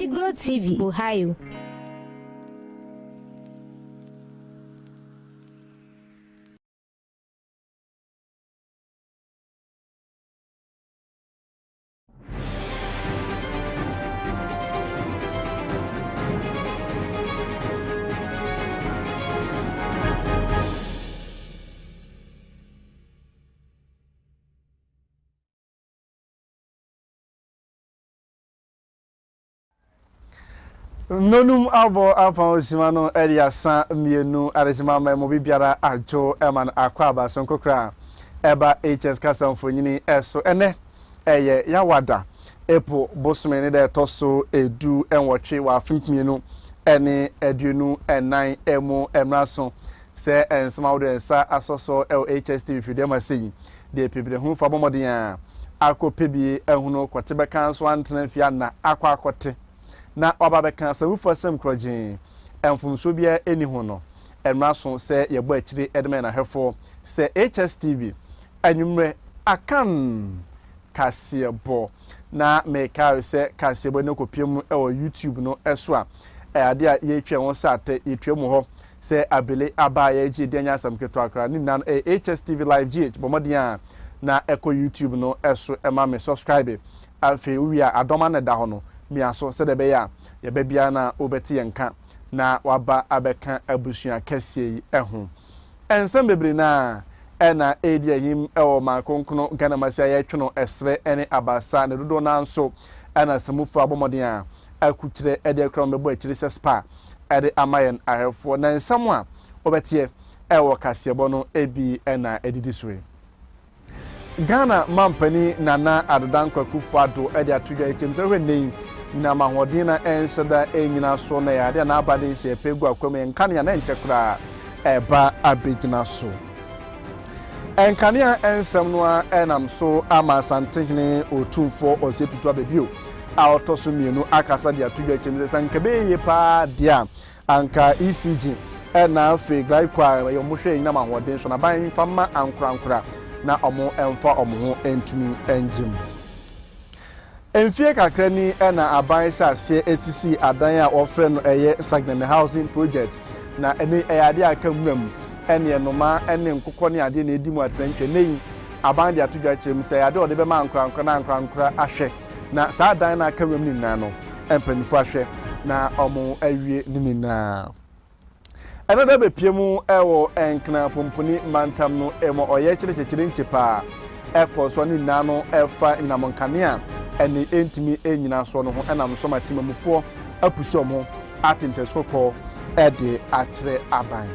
Hstv, Ohio. Nonum abo apa osimano area san mienu aresima ma mo bibiara ajo eman akwa abason kokra eba HS kasamfonyini eso ene eye yawada epo bosome ne de toso edu enwotwe wa afimmienu ene aduonu enan emu emraso se ensema wo de sa asoso Hstv fidema sei de pebire hu fa bomoden a akopebie ehunu kwotebe kan so antena fia na akwa akote na oba kan sawufo sam krojin enfumso bia eni ho no enraso se yebo akire edeme na hefo se Hstv anwumre akan kasebo na meka se kasebo ne kopiem YouTube no eso a ade a yetwe won sate yetwemu ho se abele abaya ji de nya sam keto akra ni nan Hstv live gh bomodian na eko YouTube no eso ema me subscribe afi wi a adoma na da ho no miaso se de be ya ye be bia na obeti yenka na waba abeka abusua kese ehu ensem bebre na ena edi ahim ewo makonkono gana masia ye tweno esre ene abasa ne dodo na nso ena semufu abomoden a akutire ede akra mebo akire se spa ede amayen ahefo na ensam a obetie ewo kasebo no ebi ena edidi soe Ghana mampani nana adodan kwakufu ado ede atudwa ekemse hwenei na mahodin na ensada enyina so na ya de na abade se pegu akwam enkan ya na enchekura eba abegina so enkania ensam no a enam so ama santehene otumfo osetutu abebio a otoso mienu akasa de atudwa chemze sankabe ye pa dia anka ECG na afi glycwa yomuhwe enyina mahodin so na ban fama ankura na omo emfa omo ho entumi enjim Enfie kakrani na aban sase esisi adan a ofre no eye Sagname housing project na ene eyade aka mwam ene enoma ene nkokọ ne ade na edimu atrantwe nei aban de atudwa kyerem se ade ode be ma ankra ahwe na saa adan na aka mwam ni no empanifo ahwe na omo awie ni na ene da be piemu ewo enkna pomponi mantam no emo oye kyerechekere nchipa ekoso ni no efa inamonkania ene entimi enyina so no ho enam so matimamufo apuso mo atinteskoko ede akire aban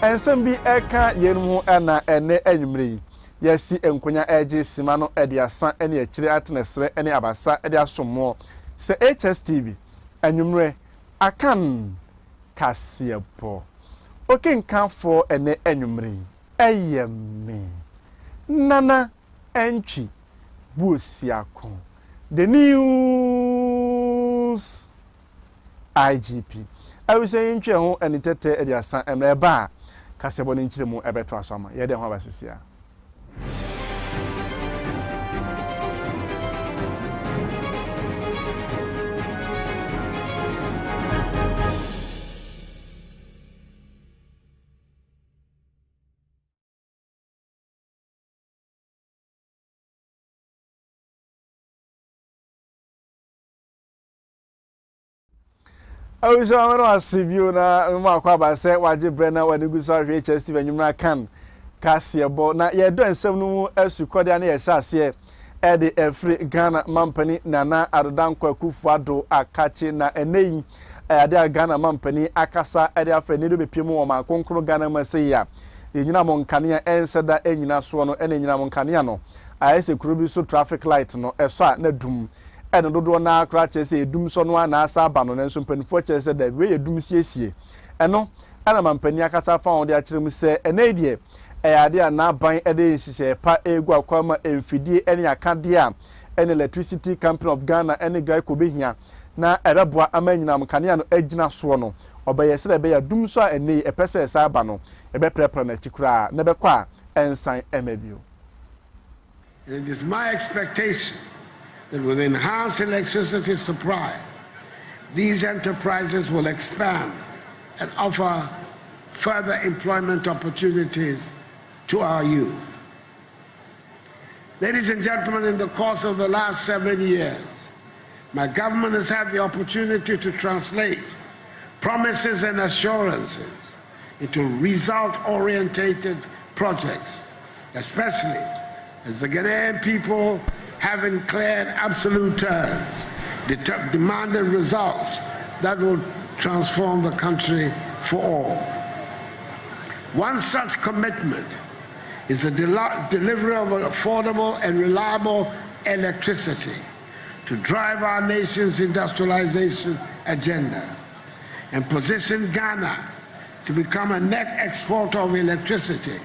ensem bi eka yenum ho ena ene anwumre yesi enkonya eje sima no ede asa ene akire atenesre ene abasa ede asommo se Hstv anwumre akan kasiebo okenkanfo ene anwumre eyeme nana enchi buosiakon the news IGP I will say ntwe ho enitete ediasa emre ba kasebo ne nchire mu ebeto asoma ye de ho abasisia Awisha mano asibio na mwa kwa base waje brena wanigusa Hstv anyumra kan kasiebo na ye do ensem no asukode na ye hyase e de efri Ghana mampani nana adodan kwakufu ado akache na eneyi ade Ghana mampani akasa e de afa ne do bepiemu wo makonkro Ghana maseya enyina monkania enseda enyina so no ene enyina monkania no ayese kurubi so traffic light no eso a na dum eno dodo na akra chese edum so no na asa aba no nso mpanifo chese da we edum siesie eno ana mampani akasa fa on de akirem se enedie eyade na ban ede nhihye pa egu akwama emfidie ene akade a ene electricity company of Ghana ene guy ko behia na ebeboa amanyina mkania no agina so no obayesere be ya dum so ene epese esa aba no ebeprepre na chikura na bekwa ensan emabio. It is my expectation that with enhanced electricity supply These enterprises will expand and offer further employment opportunities to our youth. Ladies and gentlemen, in the course of the last 7 years, my government has had the opportunity to translate promises and assurances into result-oriented projects, especially as the Ghanaian people have in clear and absolute terms demanded results that will transform the country for all. One such commitment is the delivery of affordable and reliable electricity to drive our nation's industrialization agenda and position Ghana to become a net exporter of electricity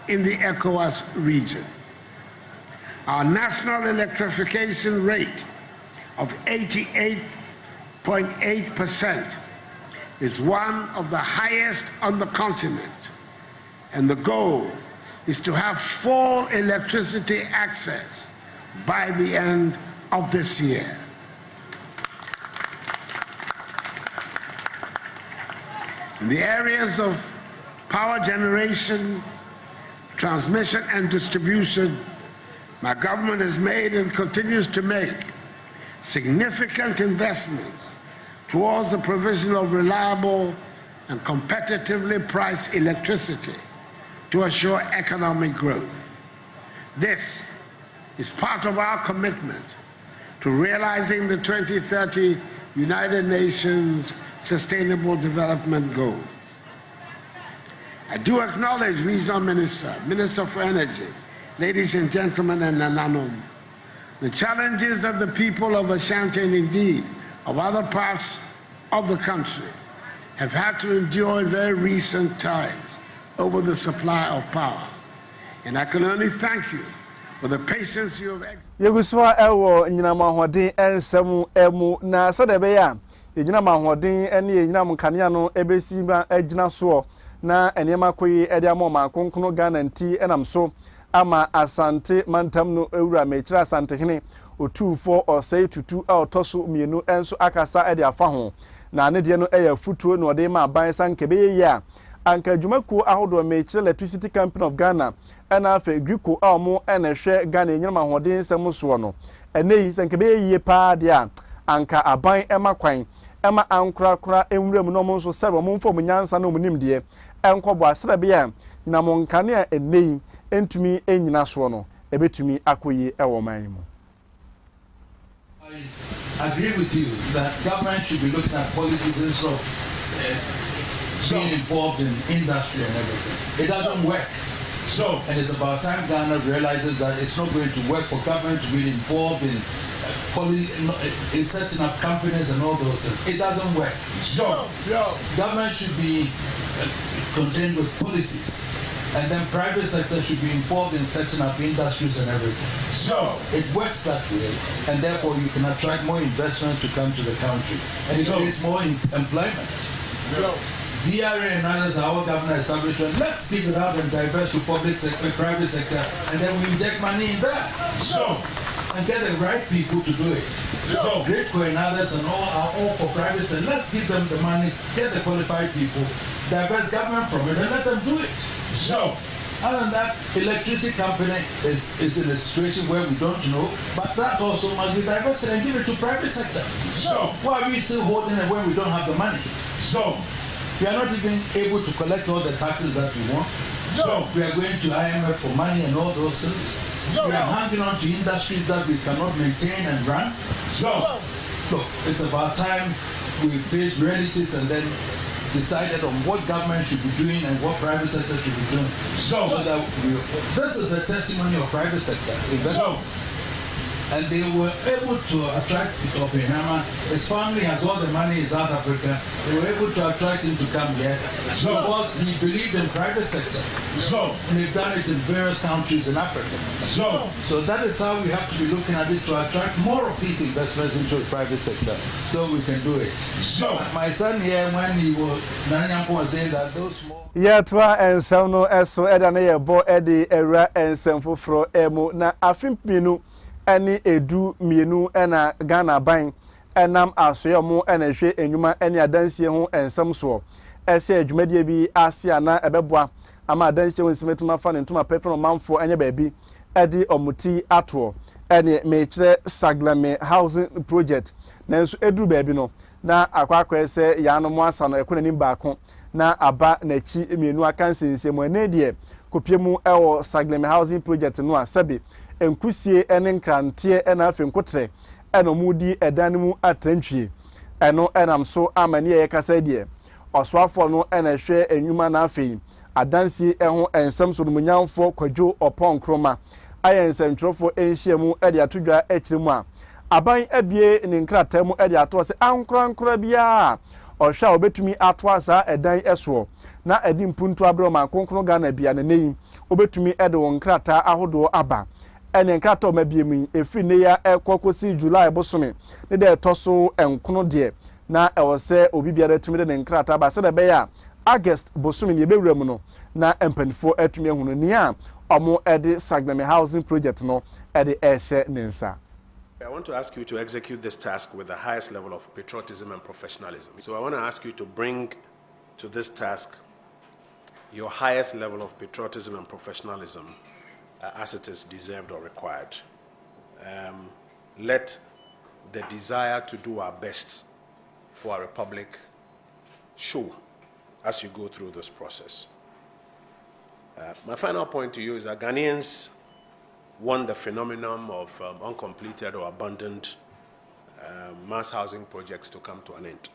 in the ECOWAS region. Our national electrification rate of 88.8% is one of the highest on the continent, and the goal is to have full electricity access by the end of this year. In the areas of power generation, transmission, and distribution, my government has made and continues to make significant investments towards the provision of reliable and competitively priced electricity to assure economic growth. This is part of our commitment to realizing the 2030 United Nations Sustainable Development Goals. I do acknowledge, Regional Minister, Minister for Energy, ladies and gentlemen, and Nananom, the challenges that the people of Ashanti and indeed of other parts of the country have had to endure in very recent times over the supply of power. And I can only thank you for the patience you have exercised. Yeguswa ewo nyina mahodin ensemu emu na sadebeya nyina mahodin ene nyina mkanea no ebesi ba agina so na enema koyi ede amoma konkono Ghana nti enamso ama asante mantam no ewura mechira asante hene otufo osei tutu a otoso mienu enso akasa ede afa ho na ne de no eya futuo no de ma ban sankebe ya anka dwumaku ahodo mechira Electricity Company of Ghana ena afa griko a omo ena hwe Ghana nyina mahodin nsem so no enei sankebe yie pa de a anka aban ema kwan ema ankrakra enwuram no mo so sebe mo mfo munyansa no munim de enkobo asrebe ya na monkane a enei entumi enyina so no ebetumi akoyi ewo man mu. I agree with you that government should be looking at policies instead of being involved in industry and everything. It doesn't work. And it's about time Ghana realizes that it's not going to work for government to be involved in setting up companies and all those things. It doesn't work. Government should be contained with policies, and then private sector should be involved in setting up industries and everything. It works that way, and therefore you can attract more investment to come to the country, and it creates more employment. DRA and others, our government establishment, let's give it out and divest to public sector, private sector, and then we inject money in there. And get the right people to do it. Greatco and others and all are all for private sector. Let's give them the money, get the qualified people, divest government from it, and let them do it. Other than that, electricity company is in a situation where we don't know, but that also must be divested and give it to private sector. Why are we still holding it when we don't have the money? We are not even able to collect all the taxes that we want. We are going to IMF for money and all those things. We are hanging on to industries that we cannot maintain and run. Look, it's about time we face realities and then decided on what government should be doing and what private sector should be doing. So that this is a testimony of private sector investment. And they were able to attract Oppenheimer. His family has all the money in South Africa. They were able to attract him to come here because he believed in private sector. And they've done it in various countries in Africa. So that is how we have to be looking at it, to attract more of these investments into the private sector so we can do it. My son here, when he was saying that those small Twa ensem no eso eda na yebo edi era ensem foforo emu na afimpinu ani edu mienu ena Ghana ban enam asoye mo enehwe enwuma ene adansie ho ensem so ese adwumadie bi ase ana ebeboa ama adansie ho nsimetuma fa ne ntuma pefro manfo enye baabi edi omuti ato ene mekire Saglame housing project nanso eduru baabi no na akwakwa ese yaano mo asa no ekonanim baako na aba na chi emienu aka nsensem ene die kopiemu ewo Saglame housing project no asabe enkusie ene nkrante ena afenkotre eno mudi edanimu atrantwie eno enam so amani ye kasa die oswafo no ena hwe enwuma na afei adansi eho ensem so munyamfo kwadwo opon kroma ayensem trofo enhyiemu ede atodwa ekiremu a aban abie ne nkrata mu ede ato se ankra bia ohwa obetumi ato asa edan eso na edi mpuntu abro ma konkro ga na bia na nei obetumi ede won nkrata ahodo aba ene nkrata o mabiemu efiri ne ya ekokosi July bosome ne de toso enkono de na ewose obi biara tumi de ne nkrata ba se de be ya August bosome ne bewura mu no na empanifo atumi ehunu ni a omo ede Saglame housing project no ede ehye nensa. I want to ask you to execute this task with the highest level of patriotism and professionalism. So I want to ask you to bring to this task your highest level of patriotism and professionalism as it is deserved or required. Let the desire to do our best for our republic show as you go through this process. My final point to you is that Ghanaians want the phenomenon of uncompleted or abandoned mass housing projects to come to an end.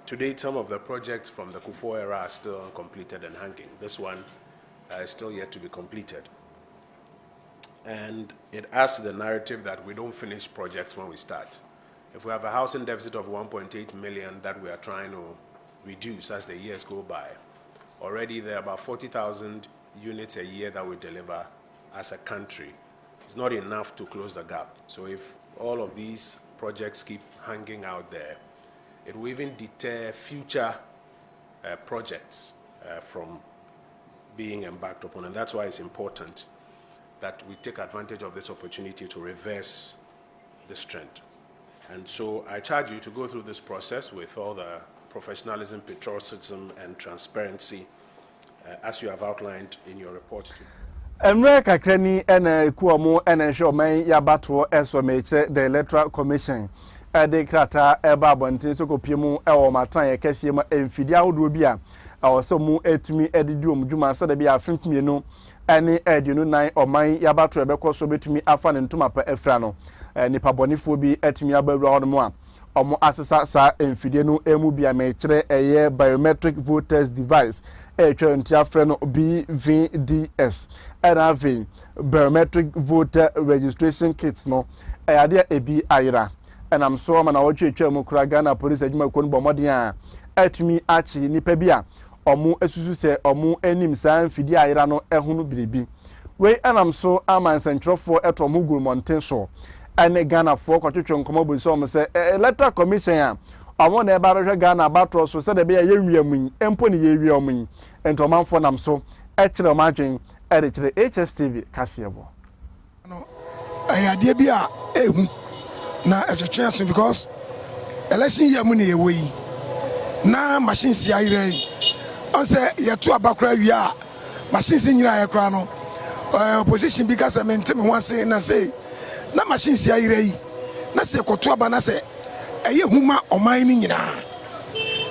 To date, some of the projects from the Kufuor era are still uncompleted and hanging. This one is still yet to be completed. And it adds to the narrative that we don't finish projects when we start. If we have a housing deficit of 1.8 million that we are trying to reduce as the years go by, already there are about 40,000 units a year that we deliver as a country. It's not enough to close the gap. So if all of these projects keep hanging out there, it will even deter future projects from being embarked upon. And that's why it's important that we take advantage of this opportunity to reverse this trend. And so I charge you to go through this process with all the professionalism, patriotism, and transparency as you have outlined in your report to Emre kakrani ena ekuomo ena hwoman yabato eso meche the Electoral Commission ade krata eba abontin so kopiemu ewo matan ye kese mu emfidi ahodo bi a awose mu etumi edidi omdwuma so da bi afimmienu ene edinu nan oman yabato ebekọ so betumi afa ne ntoma pa afra no nipa bonifo bi etumi abawura hono mu a omo asesa sa emfidi no emu bia mekire eye biometric voters device Ntiafre no BVDS NRV biometric voter registration kits no ade ebi ayira enam so ma na wotwetwa mu kura Ghana police adwuma ko no bomoden a atumi achi nipa bi a omu esusu se omu enim san fidi ayira no ehunu biribi we enam so amansantrofo eto mu gurmonten so ene Ghana fo kwatwetwa nkomo bu so omu se Electoral Commission a omo na eba rehwe Ghana batro so se de be ye wiamu empo ne ye wiamu ento manfo nam so e kire o madwen e de kire Hstv kasebo no ayade bi a ehu na etwetwe so because election year mu ne ye woyi na machines ya ire on se ye to abakra wi a machines nyira ya kra no opposition bi ka se mentem ho ase na say na machines ya ire yi na se koto aba na se eye huma oman ni nyina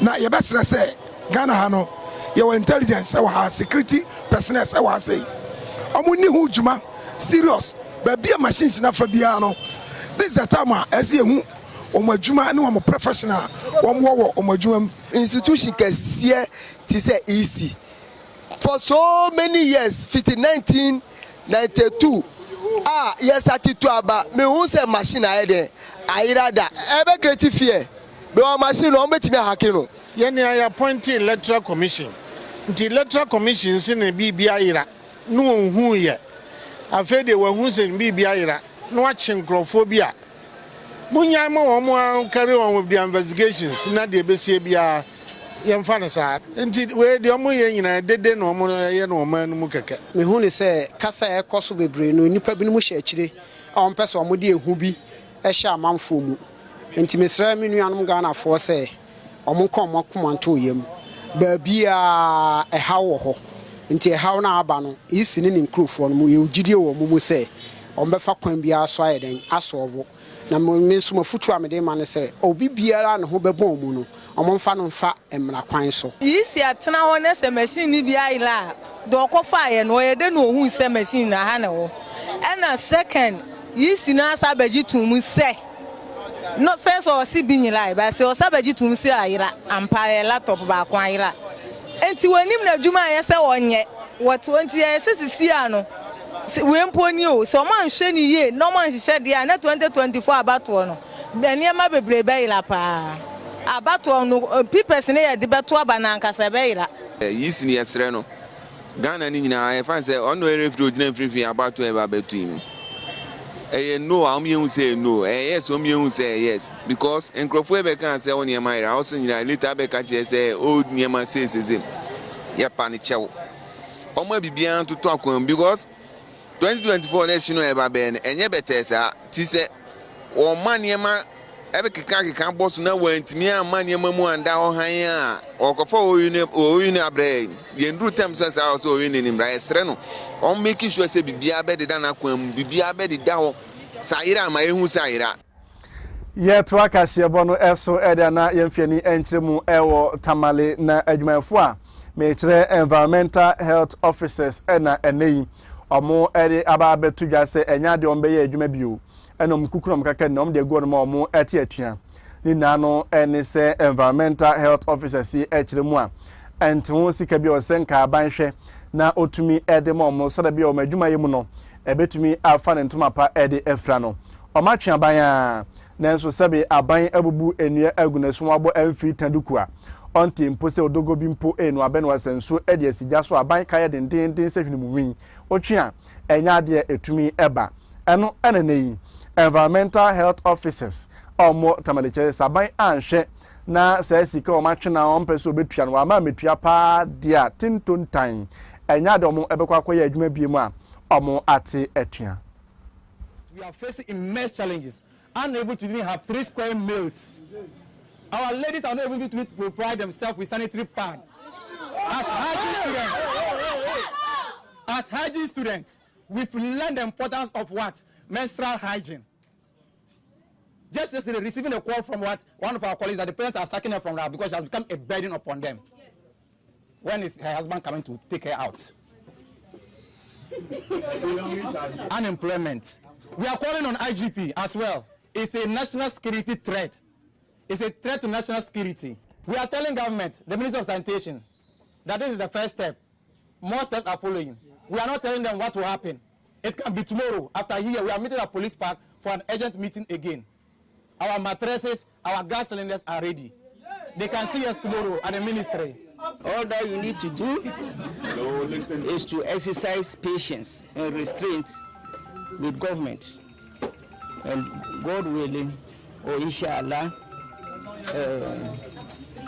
na ye besere se Ghana ha no your intelligence our security personnel our say omo ni hu djuma serious ba bia machines na fa bia no this the time as ye hu omo adjuma ne omo professional omo omo adjuma institution kesiye ti say easy for so many years 1992 yes 32 aba me hu say machine aye ayirada ebe creative fear be o machine o betimi hakino yene ya appointed Electoral Commission the Electoral Commission se na bibia ayira no hu ye afede wa hu se bibia ayira no ache nkrofobia munya ma wo mo carry on with the investigations na de besie bia yemfa ne sa nti we de omo ye nyina dede no omo ye no man mu keke me hu ne se kasa ekoso bebre no nipa bi no mu hye akire on pese omo de ehu bi ehye amanfo mu enti mesra me nuanom Ghana for say omonko omakomanto yam ba bia eha wo ho nti eha na aba no isi ne nkrofo no ye ugidie wo mu say ombefa kwan bia so ayeden asobo na me nso mafutu amede ma ne say obi biara ne ho bebon mu no omomfa no mfa emra kwan so isi atena ho ne se machine ni bia ila do kofa ye no ye de no hu se machine na ha ne wo ena second isi na asabaji tumu say no first or si bi nyila ba se osabaji tumu say ayira ampa laptop ba kwa ayira enti wanim na dwuma ye se wonye what 20 years sisi ano we mponi o so man hwe ni ye no man hye de na 2024 abato no eniema bebre be ila pa abato no people ne ye de beto aba na nkasa be ila yisi ni yesre no Ghana ni nyina e fan say ono refri ogina frifri abato e ba beto im no am you say no yes am you say yes because enkrofo e be kan say on eniema ira also nyina later be ka che say old eniema say ya panichewo omo bibia to akon because 2024 election no eba ben enye betesa ti se o maniema ebe kika boss na wantimi amaniema mu anda o han a okofo oyune abre ye ndru tem so say also oyune ni mra esre no o make sure say bibia be de na kwam bibia be de da ho sayira ma ehu sayira ye to akase bono eso ede na yemfiani enchiremu ewo tamale na adwumafo a me kire environmental health officers na enei omo ere aba betu dwa se enya de ombe ye adwuma bio enom kukurom kaka na omde go no omo eti atua ni na no ene se environmental health officers e kiremu a enti ho sika bi o senka abanhwe na otumi ede mo omo so da bi o madwuma yemu no ebetumi afa ne ntoma pa ede efra no omatwe aban a nanso sebe aban abubu enua agunaso abo amfiri taduku a onti mpose odogo bi mpo enu abeno asenso ede asigya so aban kaye den se hwenu win otwe a enya ade etumi eba eno enenei environmental health officers omo tamaleche saban anhwe na se sika o matwe na ompese obetua no ama metua pa dia tintontan enya ade omo ebekwa akoye adwuma biemu a omo ate etua. We are facing immense challenges, unable to even have 3 square meals. Our ladies are not able to provide themselves with sanitary pad. As hygiene students, we've learned the importance of what? Menstrual hygiene. Just yesterday, receiving a call from one of our colleagues that the parents are sacking her from her because she has become a burden upon them. When is her husband coming to take her out? Unemployment. We are calling on IGP as well. It's a national security threat. It's a threat to national security. We are telling government, the Ministry of Sanitation, that this is the first step. More steps are following. We are not telling them what will happen. It can be tomorrow. After here, we are meeting at police park for an urgent meeting again. Our mattresses, our gas cylinders are ready. They can see us tomorrow at the ministry. All that you need to do is to exercise patience and restraint with government. And God willing, or inshallah,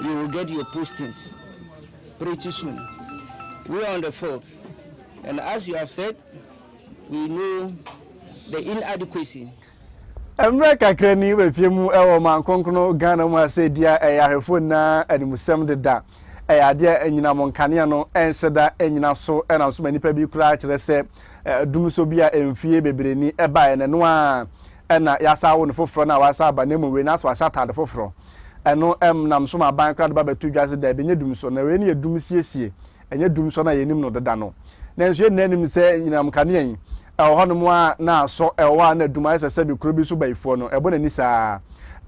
you will get your postings pretty soon. We are on the field. And as you have said, we know the inadequacy. America krani we fiemu ewo mankonkono Ghana mu ase dia eyahefo na animusem deda eyade enyina monkane no enseda enyina so ena so manipa bi kura kire se dumso bia emfie bebreni eba ene no a ena yasa wo ne foforo na wasa aba na mu we na so asata de foforo eno nam so ma ban kra de ba betu dwase da benye dumso na we ne edum siesie enye dumso na yenim no deda no na nso enanim se enyina monkane yin hono a na so ewa na duma sese bi kuro bi so baifo no ebo na ni saa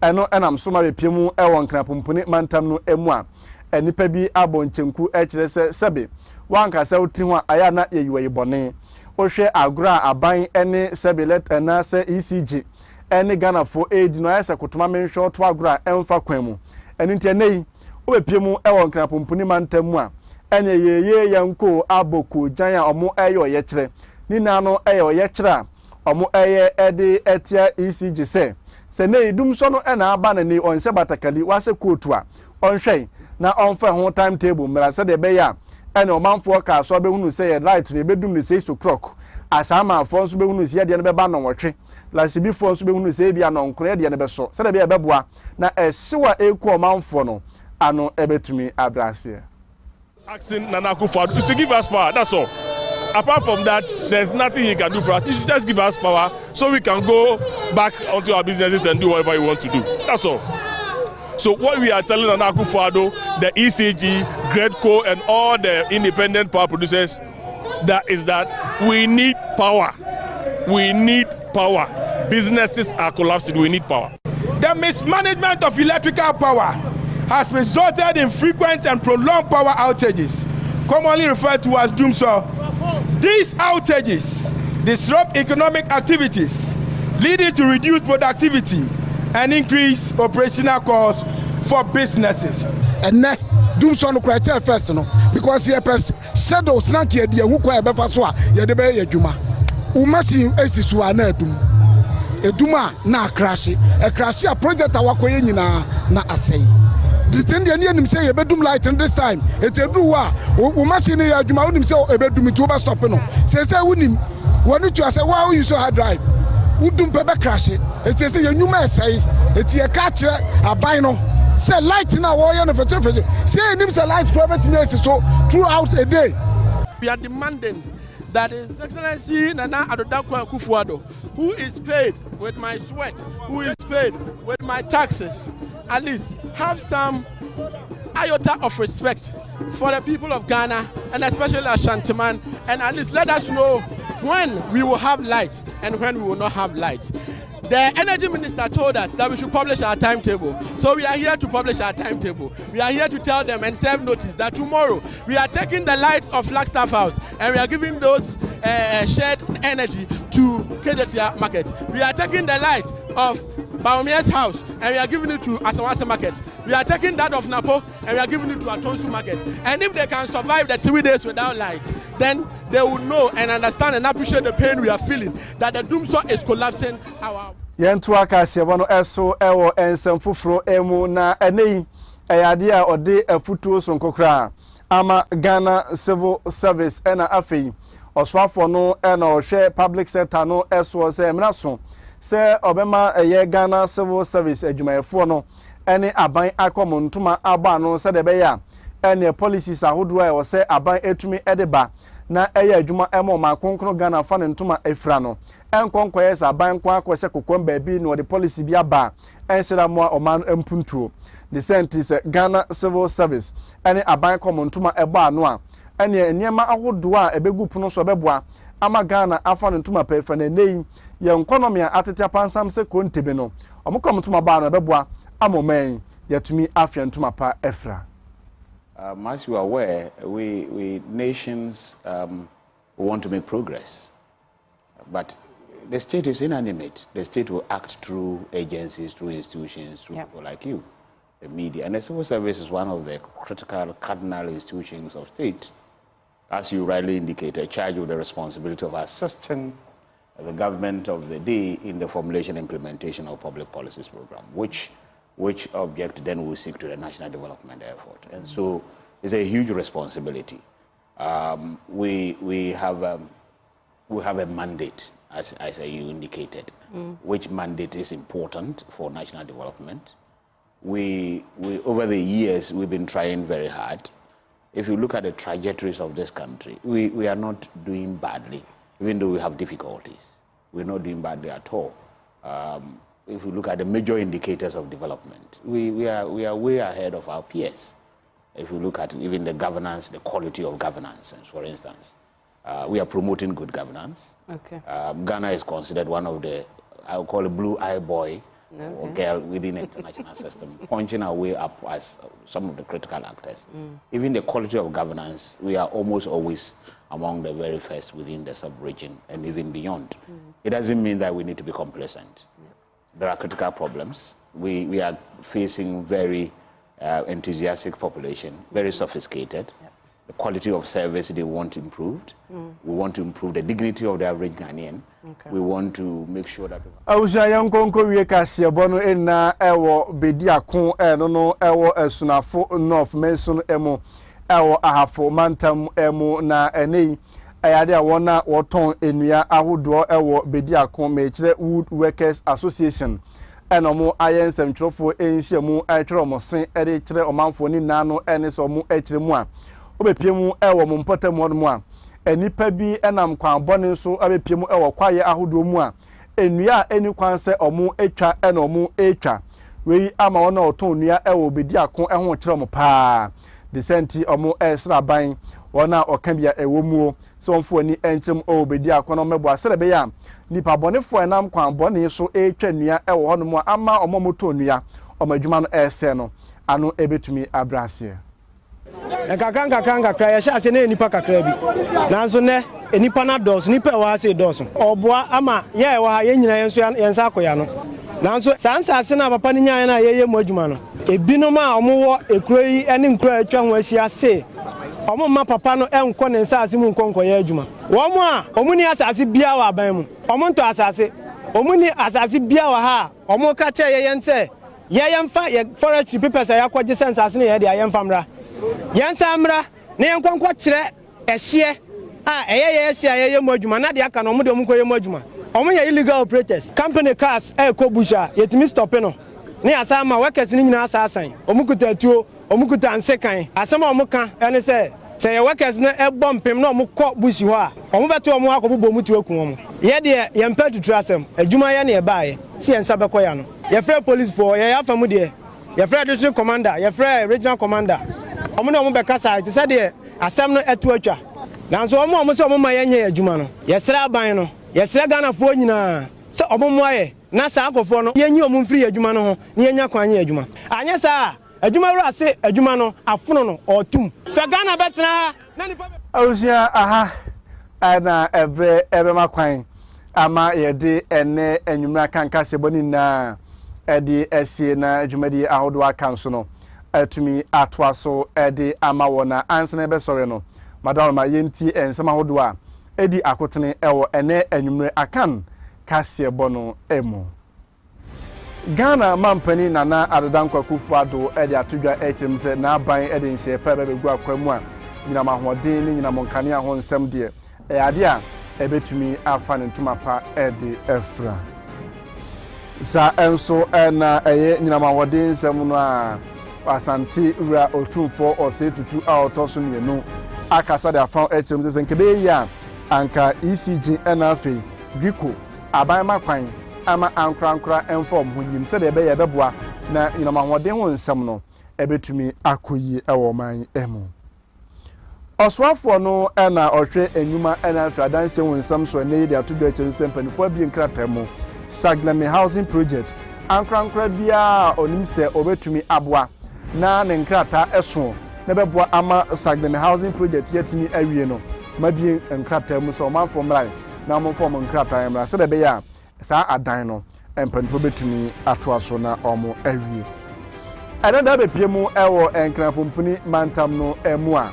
eno enam so ma bepiemu ewo nkra pompuni mantam no emu a enipa bi abonchenku ekire se sebe wanka se uti ho aya na yeyiwe yibone ohwe agura aban ene sebe let na se ECG ene Ghana for aid no ese kotoma menhwe to agura emfa kwanu eni ntia nei obepiemu ewo nkra pompuni mantam mu a enye yeye yanko aboku jan a omo eyo ye kire Nina no eyo ye kira omo eye ede etia ECG se ne idum so no na aba na ni onse batakali wase kotu a onhwe na onfa ho timetable mra se de be ya ene omanfo ka so be hunu se ye right na ebedum ni 6 o'clock asama fo nso be hunu se de ne be ba no nwotwe la sibi fo nso be hunu se bia no nkro de ne be so se de bia beboa na ehyewa eku omanfo no ano ebetumi abrase. Asking Nana Akufo-Addo is to give us power, that's all. Apart from that, there's nothing he can do for us. He should just give us power so we can go back onto our businesses and do whatever we want to do. That's all. So what we are telling Nana Akufo-Addo, the ECG, GREDCO, and all the independent power producers, that is that we need power. We need power. Businesses are collapsing. We need power. The mismanagement of electrical power has resulted in frequent and prolonged power outages, commonly referred to as doomsday. These outages disrupt economic activities, leading to reduced productivity and increased operational costs for businesses. And now, doomsday no criteria first no, because here pers shadow snake here the who kwa befa so a ye de be ye dwuma. Umasi esisu ana dum. Eduma na crash. E crash a project awakoye nyina na asai. The thing the nim say ebedum light in this time it do wa o machine ya adwuma unim say ebedum to over stop no say unim wonu to say why you so hard drive udum pebe crash it say yenuma esai it ye ka kire aban no say light na wo ye no fete say nim say light private nurse so throughout a day. We are demanding that His Excellency Nana Akufo-Addo, who is paid with my sweat, who is paid with my taxes, at least have some iota of respect for the people of Ghana and especially Ashanti-man, and at least let us know when we will have light and when we will not have light. The energy minister told us that we should publish our timetable. So we are here to publish our timetable. We are here to tell them and serve notice that tomorrow we are taking the lights of Flagstaff House and we are giving those shared energy to Kedetia Market. We are taking the light of Baomia's house and we are giving it to Asawase Market. We are taking that of Napo and we are giving it to Atonsu Market. And if they can survive the 3 days without light, then they will know and understand and appreciate the pain we are feeling that the doomsday is collapsing our. Yentu akasiebo no eso ewo ensem fufuro emu na enei eyade a ode afutuo sonkokra ama Ghana Civil Service ena afei oswafo no ena ohwe public sector no eso se emraso se obema eye Ghana Civil Service adwumayefo no ene aban akomontuma aba no se de be ya ene policies ahodo a se aban etumi edeba na eye adwuma emo ma konkro Ghana fa ne ntuma efra no enkonkoye sa ban kwa akwese kokomba bi no the policy bi aba enhyira mo oman empuntuo the sentence Ghana Civil Service ene aban komontuma eba ano a ene enema ahodo a ebegu puno so beboa ama Ghana afa ne ntuma pefa na nei ye economy atete pansam se kontebe no omokomontuma ba no beboa amomen yatumi afia ntuma pa efra. As you are aware, we nations want to make progress, but the state is inanimate. The state will act through agencies, through institutions, through people like you, the media. And the civil service is one of the critical cardinal institutions of state, as you rightly indicated, charged with the responsibility of assisting the government of the day in the formulation and implementation of public policies program, which object then will seek to the national development effort. And so it's a huge responsibility. We have a mandate, as you indicated, which mandate is important for national development. We over the years, we've been trying very hard. If you look at the trajectories of this country, we are not doing badly, even though we have difficulties. We're not doing badly at all. If we look at the major indicators of development, we are way ahead of our peers. If we look at even the governance, the quality of governance, for instance, we are promoting good governance. Okay. Ghana is considered one of the, I would call a blue eye boy or girl within the international system, punching our way up as some of the critical actors. Even the quality of governance, we are almost always among the very first within the sub-region and even beyond. It doesn't mean that we need to be complacent. There are critical problems. We are facing very enthusiastic population, very sophisticated. The quality of service they want improved. We want to improve the dignity of the average Ghanaian. We want to make sure that Ausha yankonko wie kase bono ena ewo bedi akon eno no ewo esunafo north menson emo ewo ahafo mantam emo na enei ayade a wona woton enua ahodo ewo bedi akon mechire Wood Workers Association enomo ayensem trofo enhyiamu atwere omosen ede kire omanfo ni nano ene so mu akire mu a obepiemu ewo mo mpatamu odmo a enipa bi enam kwan bone so abepiemu ewo kwaye ahodo mu a enua eni kwanse omo etwa enomo etwa wei ama wona oton nua ewo bedi akon eho kire mo paa desenti omo esra ban wona okambia ewomuo so mfo ni enchim obedi akono mebo asere ya nipa bonefo enam kwan bone so etwa nua ewo hono mu ama omo moto nua omadwuma no ese no ano ebetumi abrase nkaka ya sha ase na nipa kakra bi nanso ne nipa na dos nipa wa ase dos oboa ama ye wa ye nyina yensa akoya no nanso sansa ase na papa ni nyaa na ye mu adwuma no ebinom a omo ekuro yi ene nkuro atwa ho ahia se omo ma papa no enko ne nsa ase mu nkonko ye adwuma womo a omo ni asase bia wa aban mu omo nto asase omo ni asase bia wa ha omo ka che ye yense ye yemfa ye forestry papers ya kwaje sense ase ne ye de ayemfa mra yensa mra ne enkonko kire ehye a ye ehye mu adwuma na de aka no omo de omo koye mu adwuma omo ye illegal operators company cars ko busha yetimi stop no ne asama workers ni nyina asasan omukuta atuo omukuta ansekan asama omuka ene se ye workers na ebo mpem na omukọ bushi ho a omu beto omu akobubo mutu okun omu ye de ye mpa tutrasem adwuma ye na ye baaye si ensa bekoya no ye frɛ police for ye afamu de ye frɛ district commander ye frɛ regional commander omu na omu bekasa it se de asem no etu atwa nanso omu se omu ma ye nya adwuma no ye sra ban no ye sra Ghana fo nyina se omu moaye na sa akofo no yenyi omu mfiri adwuma no ho ne yenya kwanye adwuma anye sa adwuma wura se adwuma no afono no otum sa Ghana betena na nipa awusia aha ana ebe makwan ama yede ene enwumra kanka seboni na edi esie na adwumadi ahodo akanso no atumi atoa so edi ama wona anse na ebe sore no madam ma yenti ensema ahodo a edi akotene ewo ene enwumre akan kasie bono emu Ghana mampani nana adodankwa kufuado edi atudwa echimse na ban edi nhye pa begu akwam a nyina mahodin ni nyina monkane ho nsem de ade a ebetumi afa ne ntuma pa edi efra sa enso na eye nyina mahodin nsem no a asante ura otumfo ose tutu a otoso mienu akasa de afa echimse senkebe ya anka ECG na afi Griko aban makwan ama ankra enfom hunyim se de be ye beboa na nyina mahoden ho nsem no ebetumi akoyi ewo man emu oswafo no na ohwe enuma na afiadanse ho nsem so na yidi atodwa cherusem panifo bi nkrata mu Saglame housing project ankra bia onim se obetumi aboa na ne nkrata eso na beboa ama Saglame housing project yetini awie no mabie nkrata mu so manfo mrai na mo form nkrata yamra se de be ya sa adan no empanfo betumi atoa so na omo awie adanda be piemu ewo enkrapompuni mantam no emu a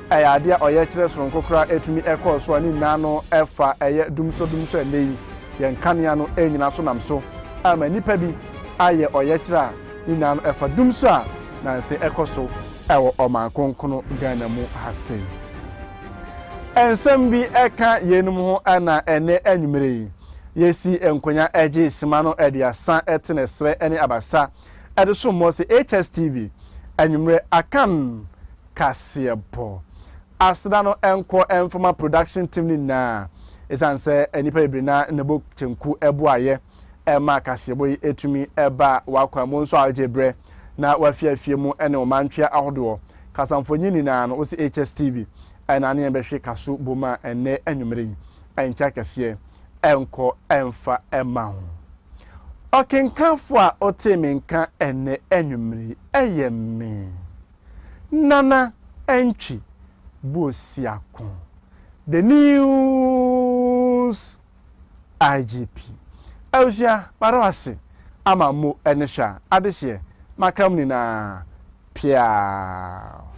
ayade a oye kire sonkokra etumi ekọ ani na no efa eye dumso enei yen kanea no enyina so nam so ama nipa bi aye oye kire ni na no efa dumso a na nse ekọ so ewo omankonkono Ghana mu hase ensem bi eka yenum ho ana ene anwumere yesi enkonya eje simano ediasa etene sre ene abasa edeso mo se Hstv anwumere akan kasiebo asda no enko enfoma production team ni na esanse enipa ebrina nebo chenku eboaye ema kasiebo yi etumi eba wakwa mo nso ajebre na wafiafie mu ene omantwea ahodo kasamfonyi ni na no o se Hstv ana ne behwe kaso boma ene anwumere yi encha kase enko emfa ema ho okenkanfo a otemenka ene anwumere eyeme nana entwi bosiako the news IGP awusia marawase ama mo enesha adehye makam ni na pia